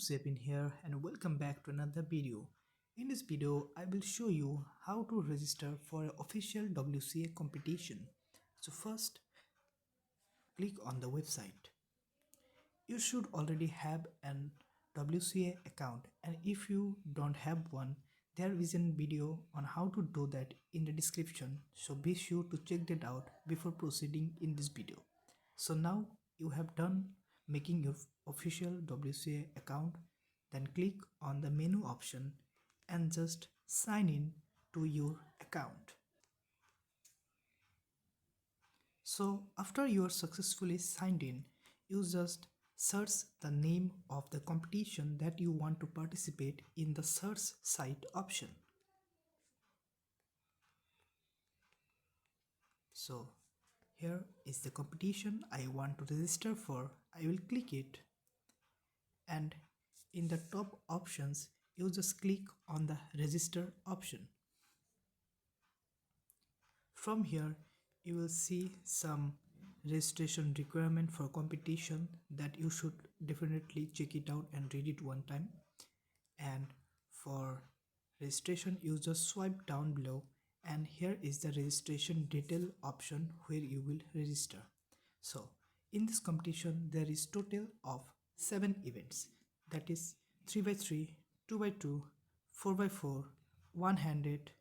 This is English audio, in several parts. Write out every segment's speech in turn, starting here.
Speedcubing here and welcome back to another video. In this video, I will show you how to register for an official WCA competition. So first, click on the website. You should already have an WCA account, and if you don't have one, there is a video on how to do that in the description, so be sure to check that out before proceeding in this video. So now you have done making your official WCA account, then click on the menu option and just sign in to your account. So after you are successfully signed in, you just search the name of the competition that you want to participate in the search site option. So here is the competition I want to register for. I will click it, and in the top options you just click on the register option. From here you will see some registration requirement for competition that you should definitely check it out and read it one time. And for registration you just swipe down below, and here is the registration detail option where you will register. So in this competition there is total of 7 events, that is 3x3, 2x2, 4x4, one-handed,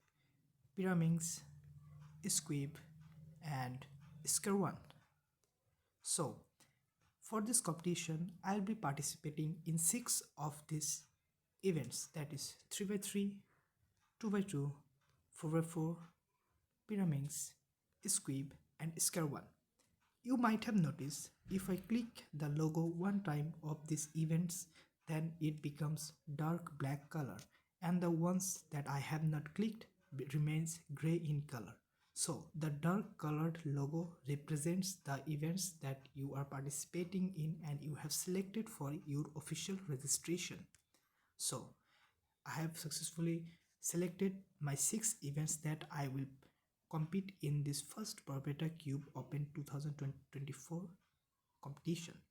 pyramids, squib and scare one. So for this competition I'll be participating in 6 of these events, that is 3x3, 2x2, 4x4, pyramids, squib and scare one. You might have noticed if I click the logo one time of these events, then it becomes dark black color, and the ones that I have not clicked remains gray in color. So the dark colored logo represents the events that you are participating in and you have selected for your official registration. So I have successfully selected my 6 events that I will compete in this 1stBarpetaCubeOpen 2024 competition.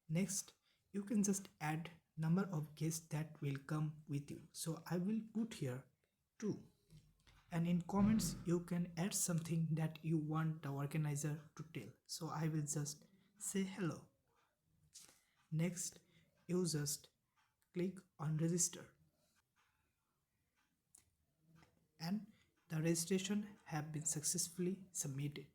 Next, you can just add number of guests that will come with you. So I will put here 2. And in comments you can add something that you want the organizer to tell. So I will just say hello. Next, you just click on register, and the registration have been successfully submitted.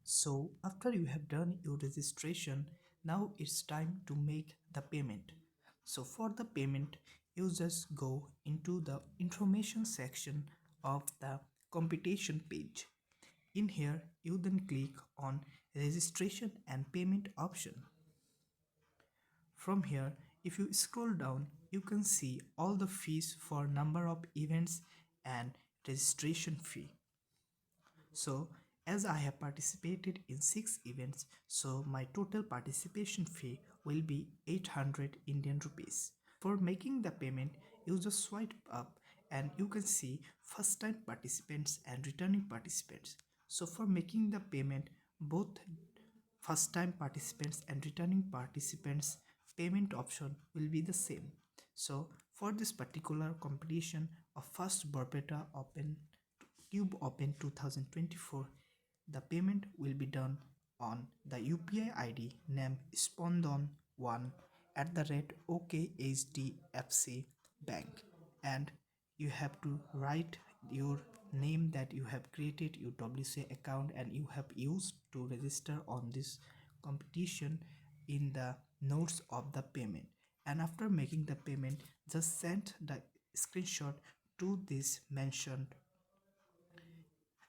So after you have done your registration, now it's time to make the payment. So for the payment, you just go into the information section of the competition page. In here, you then click on registration and payment option. From here, if you scroll down, you can see all the fees for number of events and registration fee. So as I have participated in 6 events, so my total participation fee will be 800 Indian rupees. For making the payment, you just swipe up and you can see first time participants and returning participants. So for making the payment, both first time participants and returning participants payment option will be the same. So for this particular competition of 1stBarpetaCubeOpen 2024, the payment will be done on the UPI ID named spondon1@OKHDFC Bank, and you have to write your name that you have created your WCA account and you have used to register on this competition in the notes of the payment. And after making the payment, just send the screenshot to this mentioned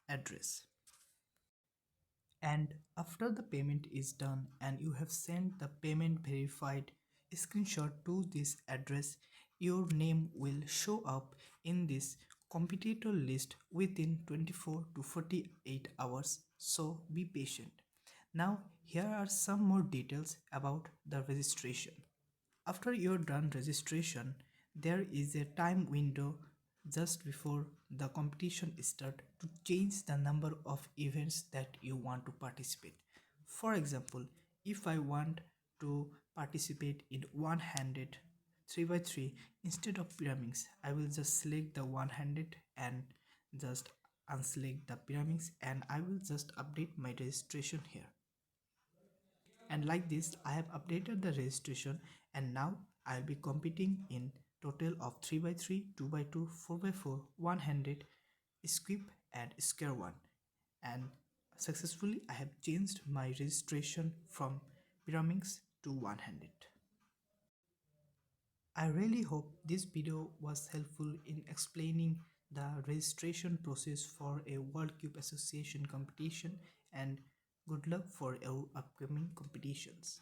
address. And after the payment is done and you have sent the payment verified screenshot to this address, your name will show up in this competitor list within 24 to 48 hours, so be patient. Now here are some more details about the registration. After you're done registration, there is a time window just before the competition start to change the number of events that you want to participate. For example, if I want to participate in one-handed 3x3 instead of pyramids, I will just select the one-handed and just unselect the pyramids, and I will just update my registration here. And like this, I have updated the registration, and now I'll be competing in total of 3x3, 2x2, 4x4, one-handed, squib and square one. And successfully I have changed my registration from pyramids to one-handed. I really hope this video was helpful in explaining the registration process for a World Cube Association competition, and good luck for your upcoming competitions.